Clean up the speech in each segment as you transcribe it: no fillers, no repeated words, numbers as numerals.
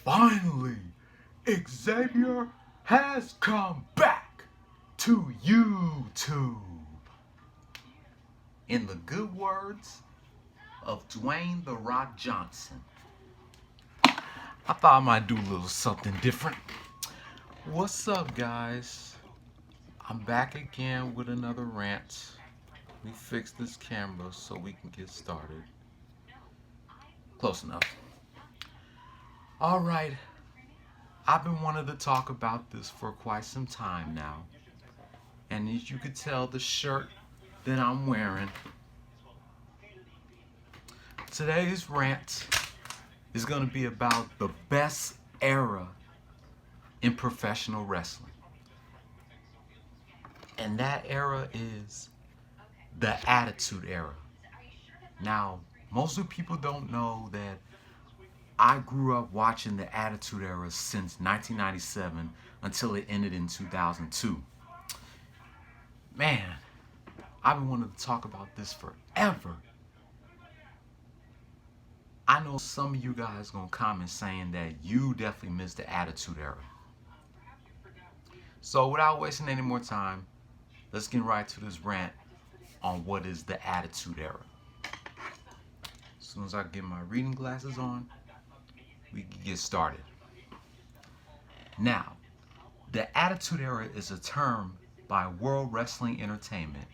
Finally, Xavier has come back to YouTube. In the good words of Dwayne "The Rock" Johnson, I thought I might do a little something different. What's up, guys? I'm back again with another rant. Let me fix this camera so we can get started. Close enough. Alright, I've been wanting to talk about this for quite some time now. And as you could tell, the shirt that I'm wearing, today's rant is going to be about the best era in professional wrestling. And that era is the Attitude Era. Now, most of the people don't know that I grew up watching the Attitude Era since 1997 until it ended in 2002. Man, I've been wanting to talk about this forever. I know some of you guys gonna comment saying that you definitely missed the Attitude Era. So without wasting any more time, let's get right to this rant on what is the Attitude Era. As soon as I get my reading glasses on, we can get started. Now, the Attitude Era is a term by World Wrestling Entertainment,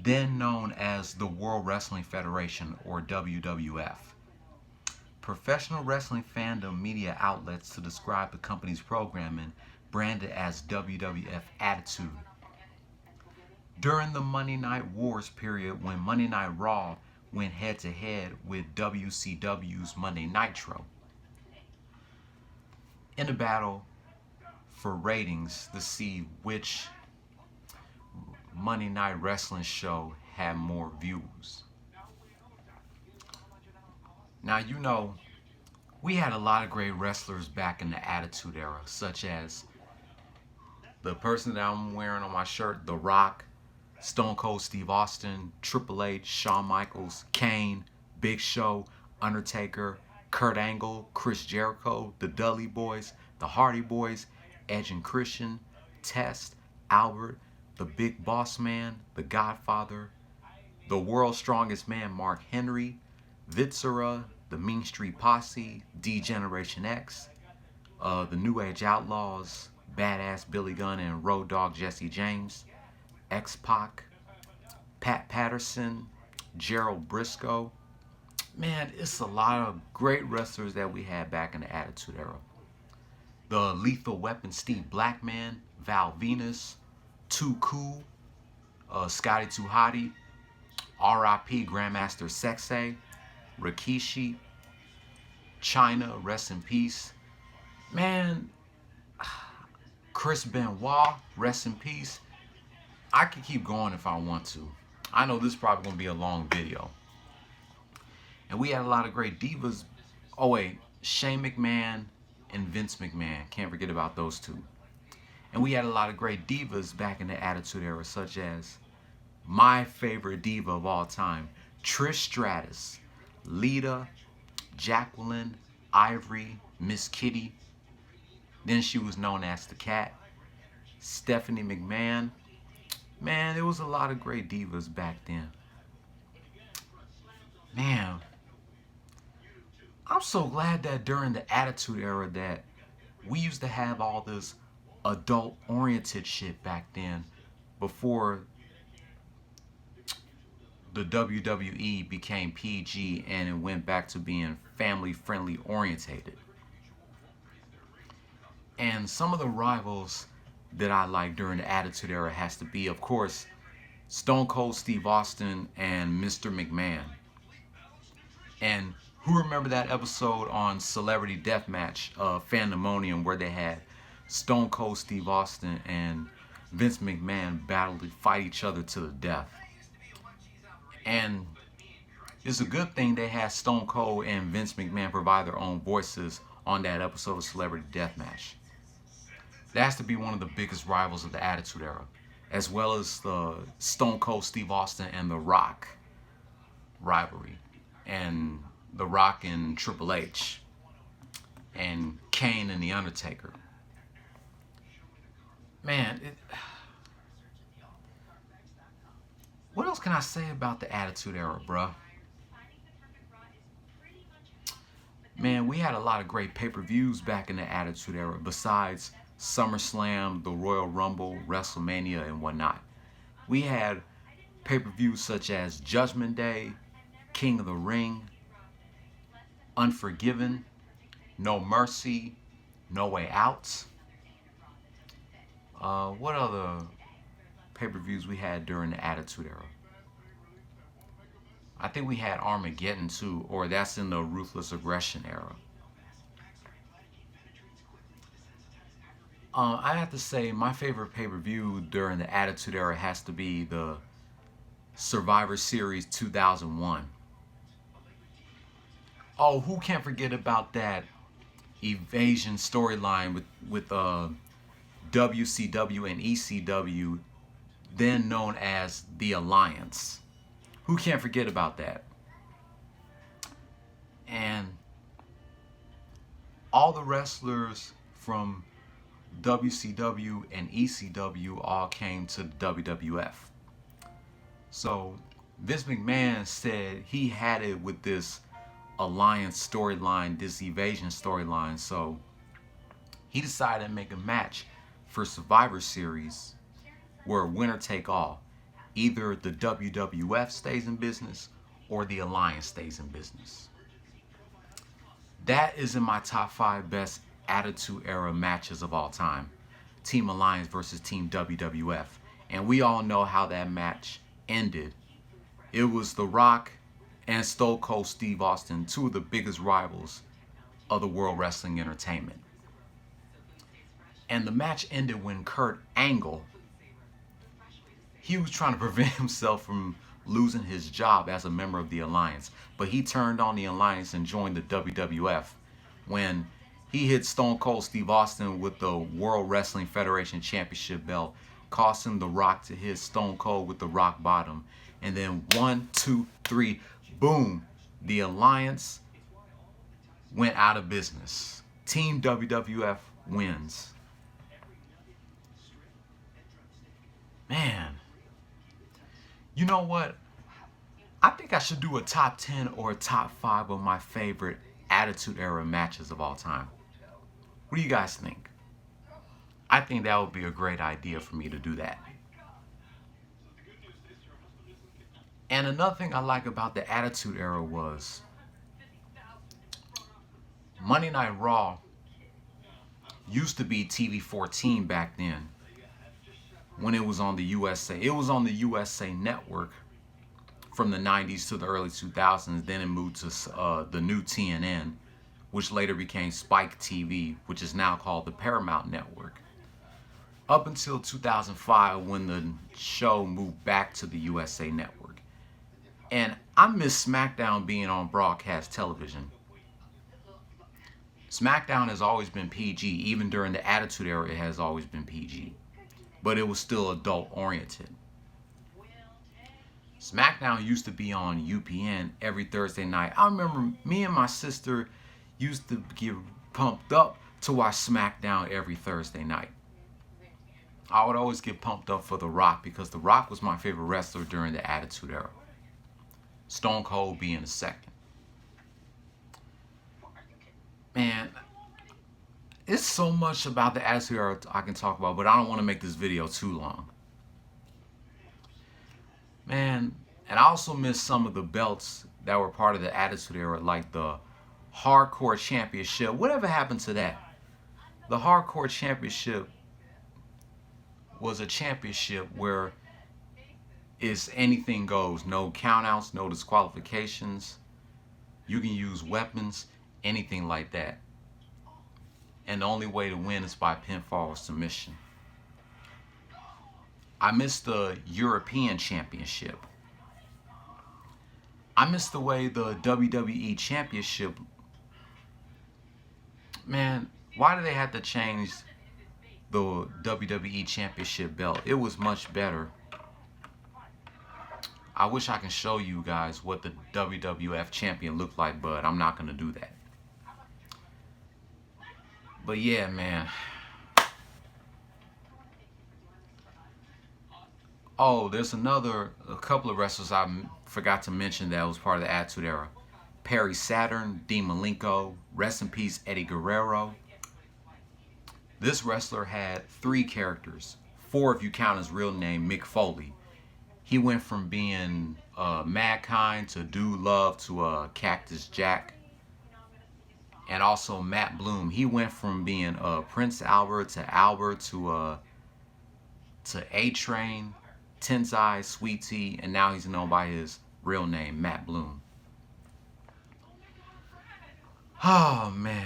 then known as the World Wrestling Federation, or WWF. Professional wrestling fandom media outlets to describe the company's programming branded as WWF Attitude. During the Monday Night Wars period, when Monday Night Raw went head-to-head with WCW's Monday Nitro, in a battle for ratings to see which Monday Night Wrestling show had more views. Now, you know, we had a lot of great wrestlers back in the Attitude Era, such as the person that I'm wearing on my shirt, The Rock, Stone Cold Steve Austin, Triple H, Shawn Michaels, Kane, Big Show, Undertaker, Kurt Angle, Chris Jericho, the Dudley Boys, the Hardy Boys, Edge and Christian, Test, Albert, the Big Boss Man, the Godfather, the World's Strongest Man Mark Henry, Viscera, the Mean Street Posse, D-Generation X, the New Age Outlaws, Badass Billy Gunn and Road Dogg Jesse James, X-Pac, Pat Patterson, Gerald Briscoe. Man, it's a lot of great wrestlers that we had back in the Attitude Era. The Lethal Weapon Steve Blackman, Val Venus, Too Cool, Scotty 2 Hotty, R.I.P. Grandmaster Sexay, Rikishi, China, rest in peace. Man, Chris Benoit, rest in peace. I could keep going if I want to. I know this is probably going to be a long video. And we had a lot of great divas. Oh wait, Shane McMahon and Vince McMahon. Can't forget about those two. And we had a lot of great divas back in the Attitude Era, such as my favorite diva of all time, Trish Stratus, Lita, Jacqueline, Ivory, Miss Kitty. Then she was known as the Cat. Stephanie McMahon. Man, there was a lot of great divas back then. Man, I'm so glad that during the Attitude Era that we used to have all this adult-oriented shit back then before the WWE became PG and it went back to being family-friendly orientated. And some of the rivals that I like during the Attitude Era has to be, of course, Stone Cold Steve Austin and Mr. McMahon. And who remember that episode on Celebrity Deathmatch, Fandemonium, where they had Stone Cold Steve Austin and Vince McMahon battle to fight each other to the death? And it's a good thing they had Stone Cold and Vince McMahon provide their own voices on that episode of Celebrity Deathmatch. That has to be one of the biggest rivals of the Attitude Era, as well as the Stone Cold Steve Austin and The Rock rivalry, and The Rock and Triple H. and Kane and The Undertaker. Man, what else can I say about the Attitude Era, bruh? Man, we had a lot of great pay-per-views back in the Attitude Era besides SummerSlam, the Royal Rumble, WrestleMania, and whatnot. We had pay-per-views such as Judgment Day, King of the Ring, Unforgiven, No Mercy, No Way Out. What other pay-per-views we had during the Attitude Era? I think we had Armageddon too, or that's in the Ruthless Aggression era. I have to say my favorite pay-per-view during the Attitude Era has to be the Survivor Series 2001. Oh, who can't forget about that evasion storyline with WCW and ECW, then known as the Alliance. Who can't forget about that? And all the wrestlers from WCW and ECW all came to the WWF. So Vince McMahon said he had it with this Alliance storyline, this evasion storyline. So he decided to make a match for Survivor Series where winner take all. Either the WWF stays in business or the Alliance stays in business. That is in my top 5 best Attitude Era matches of all time. Team Alliance versus Team WWF. And we all know how that match ended. It was The Rock and Stone Cold Steve Austin, two of the biggest rivals of the World Wrestling Entertainment. And the match ended when Kurt Angle, he was trying to prevent himself from losing his job as a member of the Alliance. But he turned on the Alliance and joined the WWF when he hit Stone Cold Steve Austin with the World Wrestling Federation Championship belt, costing The Rock to hit Stone Cold with the rock bottom. And then 1, 2, 3, boom, the Alliance went out of business. Team WWF wins. Man, you know what? I think I should do a top 10 or a top 5 of my favorite Attitude Era matches of all time. What do you guys think? I think that would be a great idea for me to do that. And another thing I like about the Attitude Era was Monday Night Raw used to be TV 14 back then when it was on the USA. It was on the USA Network from the 90s to the early 2000s. Then it moved to the new TNN, which later became Spike TV, which is now called the Paramount Network. Up until 2005 when the show moved back to the USA Network. And I miss SmackDown being on broadcast television. SmackDown has always been PG. Even during the Attitude Era, it has always been PG. But it was still adult oriented. SmackDown used to be on UPN every Thursday night. I remember me and my sister used to get pumped up to watch SmackDown every Thursday night. I would always get pumped up for The Rock because The Rock was my favorite wrestler during the Attitude Era. Stone Cold being the second. Man, it's so much about the Attitude Era I can talk about, but I don't want to make this video too long. Man, and I also missed some of the belts that were part of the Attitude Era, like the Hardcore Championship. Whatever happened to that? The Hardcore Championship was a championship where it's anything goes. No countouts, no disqualifications. You can use weapons, anything like that. And the only way to win is by pinfall or submission. I missed the European Championship. I missed the way the WWE Championship. Man, why do they have to change the WWE Championship belt? It was much better. I wish I can show you guys what the WWF champion looked like, but I'm not going to do that. But yeah, man. Oh, there's a couple of wrestlers forgot to mention that was part of the Attitude Era. Perry Saturn, Dean Malenko, rest in peace Eddie Guerrero. This wrestler had 3 characters, 4 if you count his real name, Mick Foley. He went from being Mankind to Dude Love to Cactus Jack. And also Matt Bloom. He went from being Prince Albert to A-Train, Tensai, Sweet Tea, and now he's known by his real name, Matt Bloom. Oh, man.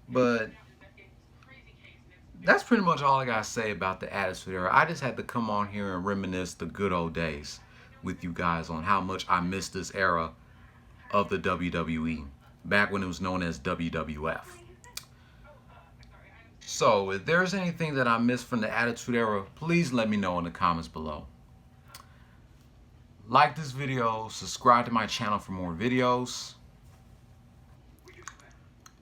But that's pretty much all I got to say about the Attitude Era. I just had to come on here and reminisce the good old days with you guys on how much I miss this era of the WWE, back when it was known as WWF. So, if there's anything that I missed from the Attitude Era, please let me know in the comments below. Like this video, subscribe to my channel for more videos,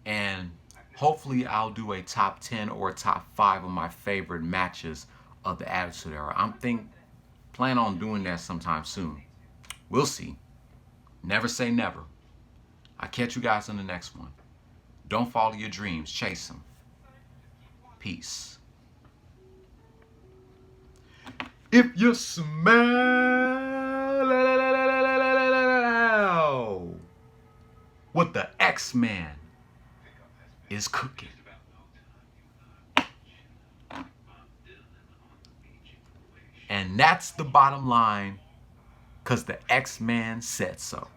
and hopefully I'll do a top 10 or a top 5 of my favorite matches of the Attitude Era. Plan on doing that sometime soon. We'll see. Never say never. I'll catch you guys in the next one. Don't follow your dreams, chase them. Peace. If you smell what the X-Man is cooking, and that's the bottom line, because the X-Man said so.